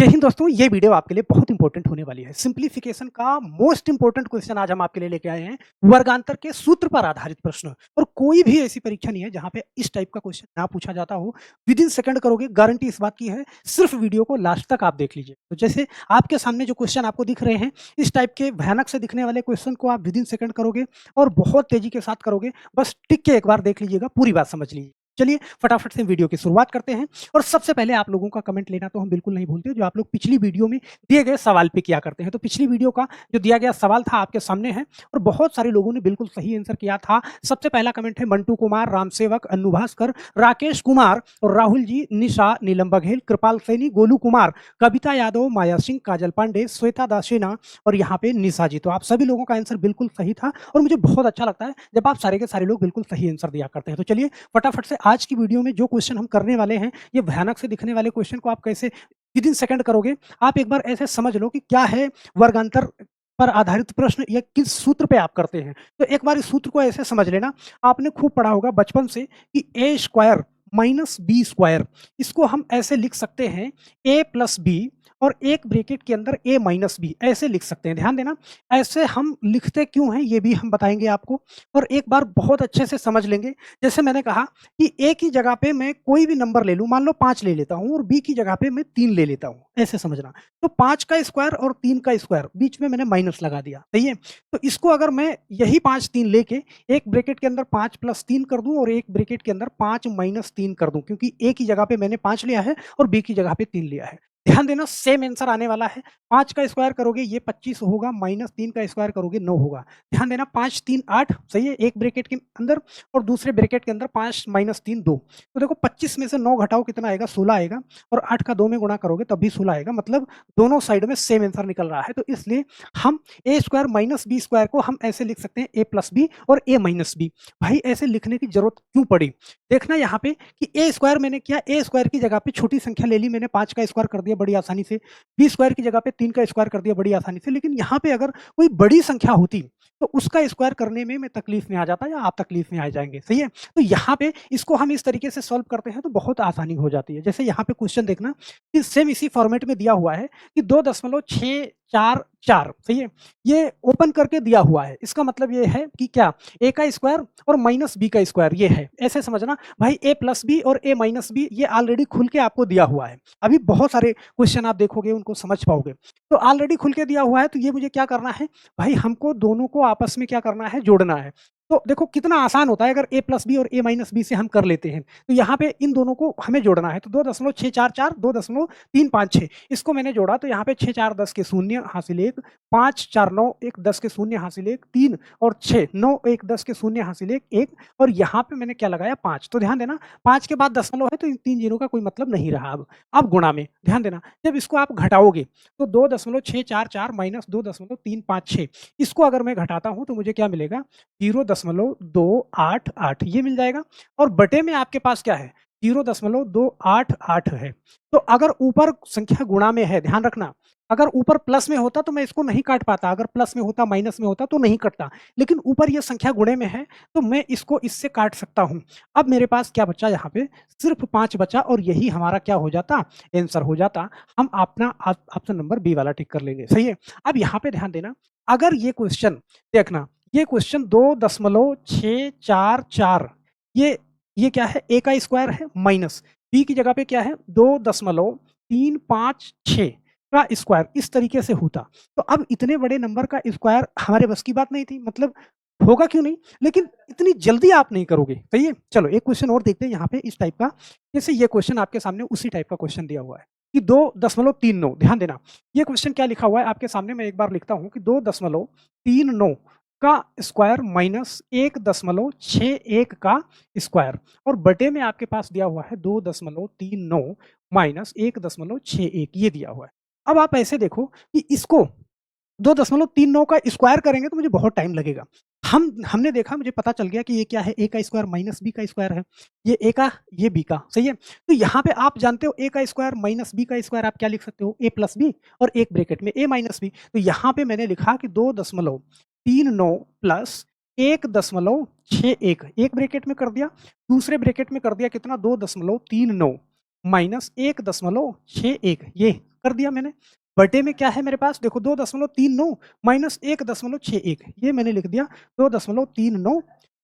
जय हिंद दोस्तों, ये वीडियो आपके लिए बहुत इंपॉर्टेंट होने वाली है। सिंप्लीफिकेशन का मोस्ट इंपॉर्टेंट क्वेश्चन आज हम आपके लिए लेके आए हैं। वर्गांतर के सूत्र पर आधारित प्रश्न। और कोई भी ऐसी परीक्षा नहीं है जहां पे इस टाइप का क्वेश्चन ना पूछा जाता हो। विद इन सेकंड करोगे, गारंटी इस बात की है। सिर्फ वीडियो को लास्ट तक आप देख लीजिए। तो जैसे आपके सामने जो क्वेश्चन आपको दिख रहे हैं, इस टाइप के भयानक से दिखने वाले क्वेश्चन को आप विद इन सेकंड करोगे और बहुत तेजी के साथ करोगे। बस टिक के एक बार देख लीजिएगा, पूरी बात समझ लीजिए। चलिए फटाफट से वीडियो की शुरुआत करते हैं। और सबसे पहले आप लोगों का कमेंट लेना तो हम बिल्कुल नहीं भूलते, जो आप लोग पिछली वीडियो में दिए गए सवाल पे किया करते हैं। तो पिछली वीडियो का जो दिया गया सवाल था आपके सामने है और बहुत सारे लोगों ने बिल्कुल सही आंसर किया था। सबसे पहला कमेंट है मंटू कुमार, रामसेवक, अन्नू भास्कर, राकेश कुमार और राहुल जी, निशा, नीलम बघेल, कृपाल सैनी, गोलू कुमार, कविता यादव, माया सिंह, काजल पांडे, श्वेता दासेना और यहाँ पे निशा जी। तो आप सभी लोगों का आंसर बिल्कुल सही था और मुझे बहुत अच्छा लगता है जब आप सारे के सारे लोग बिल्कुल सही आंसर दिया करते हैं। तो चलिए फटाफट से आज की वीडियो में जो क्वेश्चन हम करने वाले हैं, ये भयानक से दिखने वाले क्वेश्चन को आप कैसे विद इन सेकंड करोगे। आप एक बार ऐसे समझ लो कि क्या है वर्गांतर पर आधारित प्रश्न, या किस सूत्र पे आप करते हैं। तो एक बार इस सूत्र को ऐसे समझ लेना, आपने खूब पढ़ा होगा बचपन से कि ए स्क्वायर माइनस बी स्क्वायर, इसको हम ऐसे लिख सकते हैं ए प्लस बी और एक ब्रैकेट के अंदर ए माइनस बी, ऐसे लिख सकते हैं। ध्यान देना, ऐसे हम लिखते क्यों हैं ये भी हम बताएंगे आपको। और एक बार बहुत अच्छे से समझ लेंगे। जैसे मैंने कहा कि ए की जगह पे मैं कोई भी नंबर ले लूं, मान लो 5 ले लेता हूं और बी की जगह पे मैं 3 ले लेता हूं, ऐसे समझना। तो 5 का स्क्वायर और 3 का स्क्वायर, बीच में मैंने माइनस लगा दिया, सही है। तो इसको अगर मैं यही 5 3 लेके एक ब्रैकेट के अंदर 5 प्लस 3 कर दूं और एक ब्रैकेट के अंदर 5 माइनस 3 कर दूं, क्योंकि ए की जगह पे मैंने 5 लिया है और बी की जगह पे 3 लिया है। ध्यान देना, सेम आंसर आने वाला है। 5 का स्क्वायर करोगे ये 25 होगा, माइनस 3 का स्क्वायर करोगे 9 होगा। ध्यान देना, 5 3 8, सही है, एक ब्रैकेट के अंदर और दूसरे ब्रैकेट के अंदर 5 माइनस 3 2। तो देखो 25 में से 9 घटाओ कितना आएगा, 16 आएगा। और 8 का 2 में गुणा करोगे तब भी 16 आएगा। मतलब दोनों साइड में सेम आंसर निकल रहा है। तो इसलिए हम ए स्क्वायर माइनस बी स्क्वायर को हम ऐसे लिख सकते हैं ए प्लस बी और ए माइनस बी। भाई ऐसे लिखने की जरूरत क्यों पड़ी? देखना यहाँ पे कि ए स्क्वायर मैंने किया, ए स्क्वायर की जगह पे छोटी संख्या ले ली मैंने, 5 का स्क्वायर कर दिया बड़ी आसानी से। बी स्क्वायर की जगह पे 3 का स्क्वायर कर दिया बड़ी आसानी से। लेकिन यहाँ पे अगर कोई बड़ी संख्या होती तो उसका स्क्वायर करने में मैं तकलीफ में आ जाता या आप तकलीफ में आ जाएंगे, सही है। तो यहाँ पे इसको हम इस तरीके से सॉल्व करते हैं तो बहुत आसानी हो जाती है। जैसे यहाँ पे क्वेश्चन देखना कि सेम इसी फॉर्मेट में दिया हुआ है कि 2.644, सही है। ये ओपन करके दिया हुआ है, इसका मतलब ये है कि क्या, ए का स्क्वायर और माइनस बी का स्क्वायर, ये है। ऐसे समझना भाई, ए प्लस बी और ए माइनस बी ये ऑलरेडी खुल के आपको दिया हुआ है। अभी बहुत सारे क्वेश्चन आप देखोगे उनको समझ पाओगे। तो ऑलरेडी खुल के दिया हुआ है, तो ये मुझे क्या करना है भाई, हमको दोनों को आपस में क्या करना है, जोड़ना है। तो देखो कितना आसान होता है अगर ए प्लस बी और ए माइनस बी से हम कर लेते हैं। तो यहाँ पे इन दोनों को हमें जोड़ना है। तो 2.644 2.356, इसको मैंने जोड़ा तो यहाँ पे 6 4 10 के शून्य हासिल 1, 5 4 9 1 10 के शून्य हासिल 1, 3 और 6 9 1 10 के शून्य हासिल 1 और यहाँ पे मैंने क्या लगाया 5। तो ध्यान देना, 5 के बाद दशमलव है तो इन 3 जीरो का कोई मतलब नहीं रहा। अब गुणा में ध्यान देना, जब इसको आप घटाओगे तो 2.644 माइनस 2.356, इसको अगर मैं घटाता हूं तो मुझे क्या मिलेगा, 0.288 ये मिल जाएगा। और बटे में आपके पास क्या है, 0.288 है। तो अगर ऊपर संख्या गुणा में है, ध्यान रखना, अगर ऊपर प्लस में होता तो मैं इसको नहीं काट पाता, अगर प्लस में होता माइनस में होता तो नहीं कटता। लेकिन ऊपर ये संख्या गुणे में है तो मैं इसको इससे काट सकता हूं। अब मेरे पास क्या बचा, यहाँ पे सिर्फ 5 बचा और यही हमारा क्या हो जाता, आंसर हो जाता। हम अपना ऑप्शन नंबर बी वाला टिक कर लेंगे, सही है। अब यहाँ पे ध्यान देना, अगर ये क्वेश्चन देखना, ये क्वेश्चन 2.644, ये क्या है, ए का स्क्वायर है माइनस बी की जगह पे क्या है 2.356 का स्क्वायर, इस तरीके से होता। तो अब इतने बड़े नंबर का स्क्वायर हमारे बस की बात नहीं थी, मतलब होगा क्यों नहीं, लेकिन इतनी जल्दी आप नहीं करोगे, सही है। चलो एक क्वेश्चन और देखते हैं यहाँ पे इस टाइप का। जैसे ये क्वेश्चन आपके सामने उसी टाइप का क्वेश्चन दिया हुआ है कि 2.39, ध्यान देना ये क्वेश्चन क्या लिखा हुआ है आपके सामने, मैं एक बार लिखता हूँ कि 2.39 का स्क्वायर माइनस 1.61 का स्क्वायर और बटे में आपके पास दिया हुआ है 2.39 माइनस 1.61, ये दिया हुआ है। अब आप ऐसे देखो कि इसको 2.39 का स्क्वायर करेंगे तो मुझे बहुत टाइम लगेगा। हमने देखा, मुझे पता चल गया कि ये क्या है, ए का स्क्वायर माइनस बी का स्क्वायर है, ये ए का ये बी का, सही है। तो यहाँ पे आप जानते हो ए का स्क्वायर माइनस बी का स्क्वायर आप क्या लिख सकते हो, ए प्लस बी और एक ब्रैकेट में ए माइनस बी। तो यहाँ पे मैंने लिखा कि 2.39 प्लस 1.61, एक ब्रैकेट में कर दिया, दूसरे ब्रैकेट में कर दिया कितना 2.39 माइनस 1.61, ये कर दिया मैंने। बटे में क्या है मेरे पास देखो 2.39 माइनस 1.61 ये मैंने लिख दिया 2.39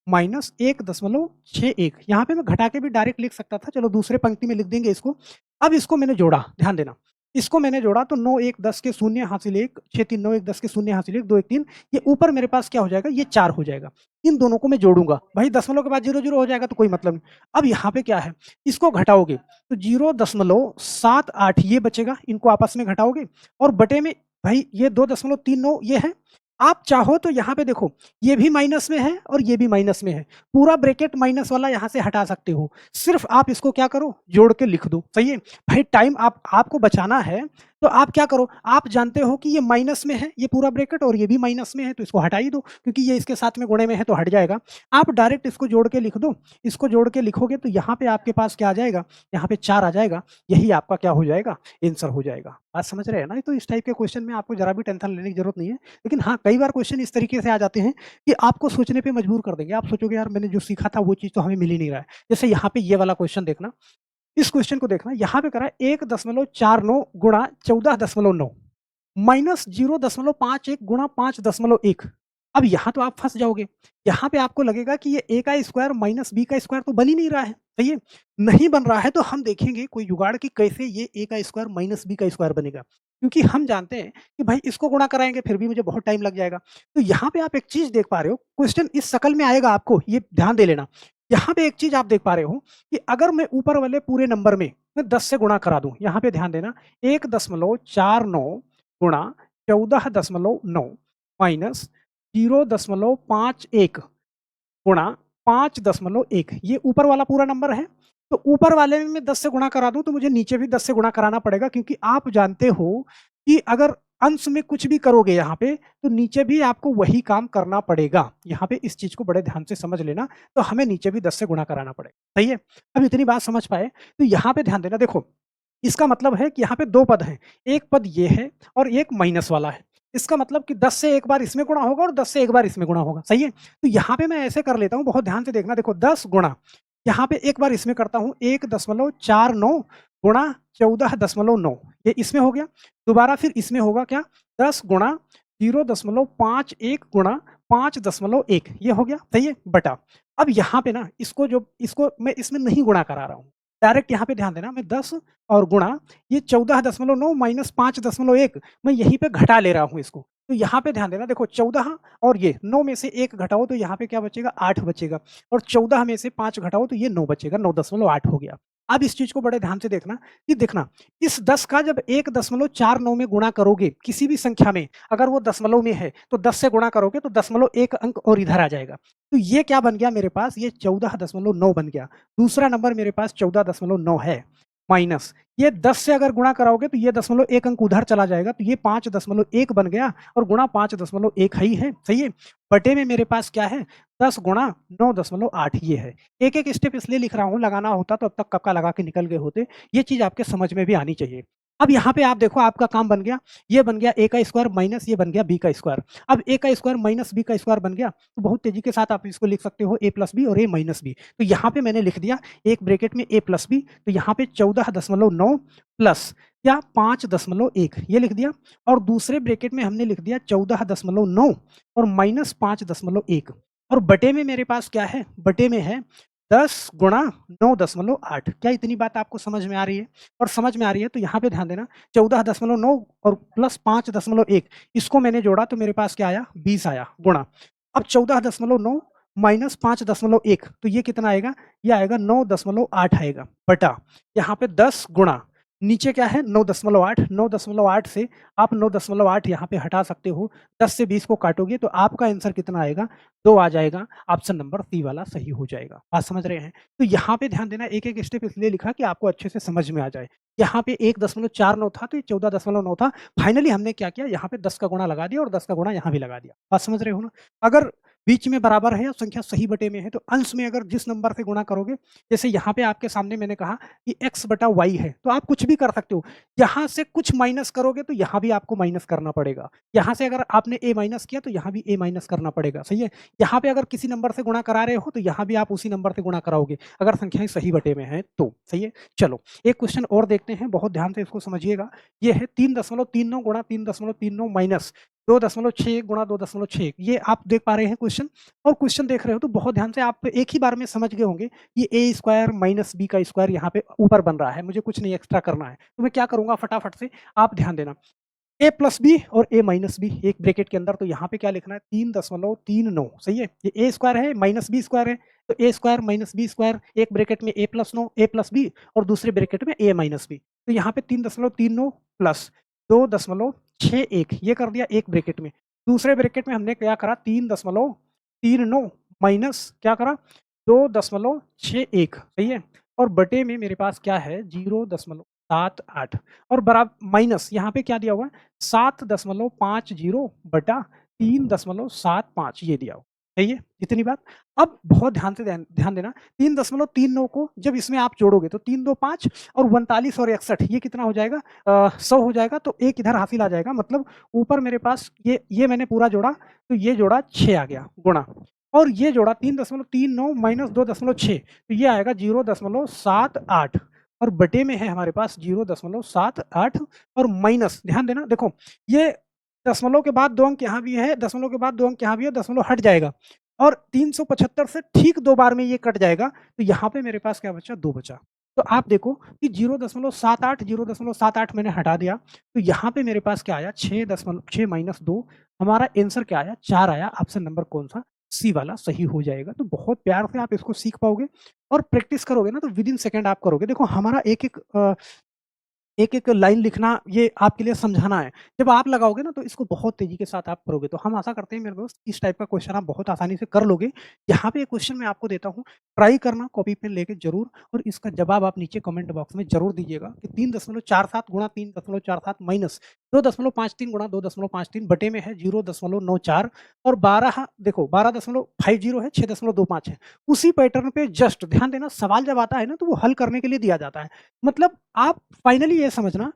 माइनस 1.61 यहाँ पे मैं घटा के भी डायरेक्ट लिख सकता था, चलो दूसरे पंक्ति में लिख देंगे इसको। अब इसको मैंने जोड़ा, ध्यान देना, इसको मैंने जोड़ा तो 9 1 10 के शून्य हासिल 1, 6 3 9 1 10 के शून्य हासिल 1, 2 1 3, ये ऊपर मेरे पास क्या हो जाएगा, ये 4 हो जाएगा। इन दोनों को मैं जोड़ूंगा, भाई दशमलव के बाद 0 0 हो जाएगा तो कोई मतलब नहीं। अब यहाँ पे क्या है, इसको घटाओगे तो 0.78 ये बचेगा, इनको आपस में घटाओगे और बटे में भाई ये 2.39 ये है। आप चाहो तो यहाँ पे देखो ये भी माइनस में है और ये भी माइनस में है, पूरा ब्रैकेट माइनस वाला यहाँ से हटा सकते हो, सिर्फ आप इसको क्या करो जोड़ के लिख दो, सही है। भाई टाइम आपको बचाना है तो आप क्या करो, आप जानते हो कि ये माइनस में है ये पूरा ब्रैकेट और ये भी माइनस में है तो इसको हटा ही दो, क्योंकि ये इसके साथ में गुणे में है तो हट जाएगा। आप डायरेक्ट इसको जोड़ के लिख दो, इसको जोड़ के लिखोगे तो यहाँ पे आपके पास क्या आ जाएगा, यहाँ पे 4 आ जाएगा, यही आपका क्या हो जाएगा, आंसर हो जाएगा। बात समझ रहे हैं ना। तो इस टाइप के क्वेश्चन में आपको जरा भी टेंशन लेने की जरूरत नहीं है, लेकिन हाँ कई बार क्वेश्चन इस तरीके से आ जाते हैं कि आपको सोचने पे मजबूर कर देंगे, आप सोचोगे यार मैंने जो सीखा था वो चीज तो हमें मिल ही नहीं रहा है। जैसे यहाँ पे ये वाला क्वेश्चन देखना, इस क्वेश्चन को देखना, यहाँ पे करा 1.49 गुणा 14.9 माइनस 0.51 गुणा 5.1। अब यहाँ तो आप फंस जाओगे, यहाँ पे आपको लगेगा कि ये a का स्क्वायर माइनस b का स्क्वायर तो बन ही नहीं रहा है, सही है, नहीं बन रहा है तो हम देखेंगे कोई जुगाड़ कि कैसे ये a का स्क्वायर माइनस b का स्क्वायर बनेगा, क्योंकि हम जानते हैं कि भाई इसको गुणा कराएंगे फिर भी मुझे बहुत टाइम लग जाएगा। तो यहाँ पे आप एक चीज देख पा रहे हो, क्वेश्चन इस शकल में आएगा आपको, ये ध्यान दे लेना। यहाँ पे एक चीज आप देख पा रहे हो कि अगर मैं ऊपर वाले पूरे नंबर में मैं 10 से गुणा करा दूं, यहाँ पे ध्यान देना 1.49 गुणा 14.9 माइनस 0.51 गुणा 5.1, ये ऊपर वाला पूरा नंबर है। तो ऊपर वाले में मैं 10 से गुणा करा दूं तो मुझे नीचे भी 10 से गुणा कराना पड़ेगा, क्योंकि आप जानते हो कि अगर अंश में कुछ भी करोगे यहाँ पे तो नीचे भी आपको वही काम करना पड़ेगा। यहाँ पे इस चीज को बड़े ध्यान से समझ लेना, तो हमें नीचे भी 10 से गुणा कराना पड़ेगा, सही है। अब इतनी बात समझ पाए तो यहाँ पे ध्यान देना, देखो इसका मतलब है कि यहाँ पे 2 पद हैं, एक पद ये है और एक माइनस वाला है। इसका मतलब कि 10 से एक बार इसमें गुणा होगा और 10 से एक बार इसमें गुणा होगा, सही है। तो यहाँ पे मैं ऐसे कर लेता हूँ, बहुत ध्यान से देखना, देखो 10 गुणा, यहाँ पे एक बार इसमें करता हूँ 1.49 गुणा 14.9, ये इसमें हो गया। दोबारा फिर इसमें होगा क्या, 10 गुणा 0.51 गुणा 5.1, ये हो गया, सही है, बटा। अब यहाँ पे ना इसको मैं इसमें नहीं गुणा करा रहा हूँ, डायरेक्ट यहाँ पे ध्यान देना, मैं 10 और गुणा ये 14.9 माइनस 5.1 मैं यहीं पे घटा ले रहा हूँ इसको। तो यहाँ पे ध्यान देना, देखो 14 और ये 9 में से 1 घटाओ तो यहाँ पे क्या बचेगा, 8 बचेगा, और 14 में से 5 घटाओ तो ये 9 बचेगा, 9.8 हो गया। अब इस चीज को बड़े ध्यान से देखना कि देखना इस 10 का जब 1.49 में गुणा करोगे किसी भी संख्या में, अगर वो दशमलव में है तो 10 से गुणा करोगे तो 0.1 अंक और इधर आ जाएगा। तो ये क्या बन गया मेरे पास, ये 14.9 बन गया। दूसरा नंबर मेरे पास 14.9 है, माइनस ये 10 से अगर गुणा कराओगे तो ये 0.1 अंक उधर चला जाएगा, तो ये 5.1 बन गया और गुणा 5.1 ही है, सही है। बटे में मेरे पास क्या है, 10 गुणा 9.8 ये है। एक एक स्टेप इसलिए लिख रहा हूँ, लगाना होता तो अब तक कब का लगा के निकल गए होते। ये चीज आपके समझ में भी आनी चाहिए। अब यहाँ पे आप देखो आपका काम बन गया, ये बन गया a का स्क्वायर माइनस ये बन गया b का स्क्वायर। अब a का स्क्वायर माइनस b का स्क्वायर बन गया तो बहुत तेजी के साथ आप इसको लिख सकते हो a प्लस बी और a माइनस बी। तो यहाँ पे मैंने लिख दिया एक ब्रैकेट में a प्लस बी, तो यहाँ पे 14.9 प्लस क्या 5.1 ये लिख दिया, और दूसरे ब्रैकेट में हमने लिख दिया 14.9 और माइनस 5.1, और बटे में मेरे पास क्या है, बटे में है 10 गुणा 9.8। क्या इतनी बात आपको समझ में आ रही है? और समझ में आ रही है तो यहाँ पे ध्यान देना, 14.9 और प्लस 5.1 इसको मैंने जोड़ा तो मेरे पास क्या आया, 20 आया, गुणा। अब 14.9 माइनस 5.1 तो ये कितना आएगा, ये आएगा 9.8 आएगा, बटा यहाँ पे 10 गुणा नीचे क्या है 9.8, 9.8 से आप 9.8 यहाँ पे हटा सकते हो, 10 से 20 को काटोगे तो आपका आंसर कितना आएगा, 2 आ जाएगा। ऑप्शन नंबर सी वाला सही हो जाएगा। बात समझ रहे हैं? तो यहाँ पे ध्यान देना, एक एक स्टेप इसलिए लिखा कि आपको अच्छे से समझ में आ जाए। यहाँ पे 1.49 था तो ये 14.9 था। फाइनली हमने क्या किया, यहाँ पे 10 का गुणा लगा दिया और 10 का गुणा यहाँ भी लगा दिया। बात समझ रहे हो ना? अगर बीच में बराबर है या संख्या सही बटे में है, तो अंश में अगर जिस नंबर से गुणा करोगे, जैसे यहाँ पे आपके सामने मैंने कहा कि x बटा y है, तो आप कुछ भी कर सकते हो। यहाँ से कुछ माइनस करोगे तो यहाँ भी आपको माइनस करना पड़ेगा। यहाँ से अगर आपने a माइनस किया तो यहाँ भी a माइनस करना पड़ेगा, सही है? यहाँ पे अगर किसी नंबर से गुणा करा रहे हो तो यहाँ भी आप उसी नंबर से गुणा कराओगे, अगर संख्याएँ सही बटे में हैं तो, सही है? चलो, एक क्वेश्चन और देखते हैं, बहुत ध्यान से इसको समझिएगा। ये है 3.39 गुणा 3.39 माइनस 2.6 गुणा 2.6, ये आप देख पा रहे हैं क्वेश्चन। और क्वेश्चन देख रहे हो तो बहुत ध्यान से आप एक ही बार में समझ गए होंगे, ये ए स्क्वायर माइनस बी का स्क्वायर यहाँ पे ऊपर बन रहा है, मुझे कुछ नहीं एक्स्ट्रा करना है। तो मैं क्या करूँगा, फटाफट से आप ध्यान देना, ए प्लस बी और ए माइनस बी एक ब्रैकेट के अंदर, तो यहाँ पे क्या लिखना है 3.39, सही है? ये ए स्क्वायर है माइनस बी स्क्वायर है, तो ए स्क्वायर माइनस बी स्क्वायर, एक ब्रैकेट में ए प्लस 9 ए प्लस बी और दूसरे ब्रैकेट में ए माइनस बी। तो यहाँ पे 3.39 प्लस 2.61 ये कर दिया एक ब्रैकेट में। दूसरे ब्रैकेट में हमने क्या करा 3.39 माइनस क्या करा 2.61, सही है? और बटे में मेरे पास क्या है 0.78 और बराबर माइनस यहाँ पे क्या दिया हुआ है 7.50 बटा 3.75 ये दिया हुआ, सही है? इतनी बात। अब बहुत ध्यान से ध्यान देना, 3.39 को जब इसमें आप जोड़ोगे तो 3 2 5 और 39 और 61 ये कितना हो जाएगा 100 हो जाएगा, तो एक इधर हासिल आ जाएगा। मतलब ऊपर मेरे पास ये मैंने पूरा जोड़ा तो ये जोड़ा 6 आ गया गुणा, और ये जोड़ा 3.39 माइनस 2.6 तो ये आएगा 0.78 और बटे में है हमारे पास 0.78 और माइनस, ध्यान देना, देखो ये दशमलव के बाद 2 अंक यहाँ भी है, दशमलव के बाद 2 अंक यहाँ भी है, दशमलव हट जाएगा और 375 से ठीक 2 बार में ये कट जाएगा, तो यहाँ पे मेरे पास क्या बचा 2 बचा। तो आप देखो कि 0.78 मैंने हटा दिया, तो यहाँ पे मेरे पास क्या आया 6 माइनस 2, हमारा आंसर क्या आया 4 आया। ऑप्शन नंबर कौन सा, सी वाला सही हो जाएगा। तो बहुत प्यार से आप इसको सीख पाओगे और प्रैक्टिस करोगे ना तो विद इन सेकंड आप करोगे। देखो हमारा एक-एक लाइन लिखना ये आपके लिए समझाना है। जब आप लगाओगे ना तो इसको बहुत तेज़ी के साथ आप करोगे। तो हम आशा करते हैं मेरे दोस्त इस टाइप का क्वेश्चन आप बहुत आसानी से कर लोगे। यहाँ पे एक क्वेश्चन मैं आपको देता हूँ, ट्राई करना कॉपी पेन लेके ज़रूर और इसका जवाब आप नीचे कमेंट बॉक्स में ज़रूर दीजिएगा कि 3.47 गुणा 3.47 माइनस 2.53 गुणा 2.53 बटे में है 0.94 और 12 देखो 12.50 है 6.25 है। उसी पैटर्न पे जस्ट ध्यान देना, सवाल जब आता है ना तो वो हल करने के लिए दिया जाता है। मतलब आप फाइनली ये समझना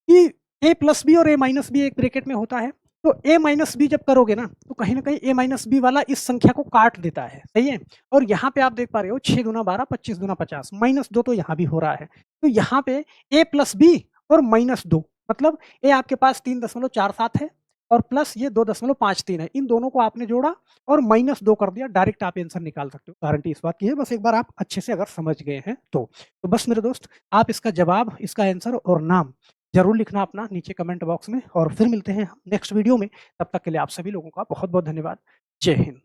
कि ए प्लस बी और ए माइनस बी एक ब्रैकेट में होता है, तो ए माइनस बी जब करोगे ना तो कहीं न कहीं ए माइनस बी वाला इस संख्या को काट देता है, सही है? और यहाँ पे आप देख पा रहे हो 6 दूना 12 25 दूना 50 माइनस 2 तो यहाँ भी हो रहा है। तो यहाँ पे ए प्लस बी और माइनस 2 मतलब ए आपके पास 3.47 है और प्लस ये 2.53 है। इन दोनों को आपने जोड़ा और माइनस 2 कर दिया, डायरेक्ट आप आंसर निकाल सकते हो। गारंटी इस बात की है, बस एक बार आप अच्छे से अगर समझ गए हैं तो। तो बस मेरे दोस्त आप इसका जवाब, इसका आंसर और नाम ज़रूर लिखना अपना नीचे कमेंट बॉक्स में और फिर मिलते हैं नेक्स्ट वीडियो में। तब तक के लिए आप सभी लोगों का बहुत-बहुत धन्यवाद। जय हिंद।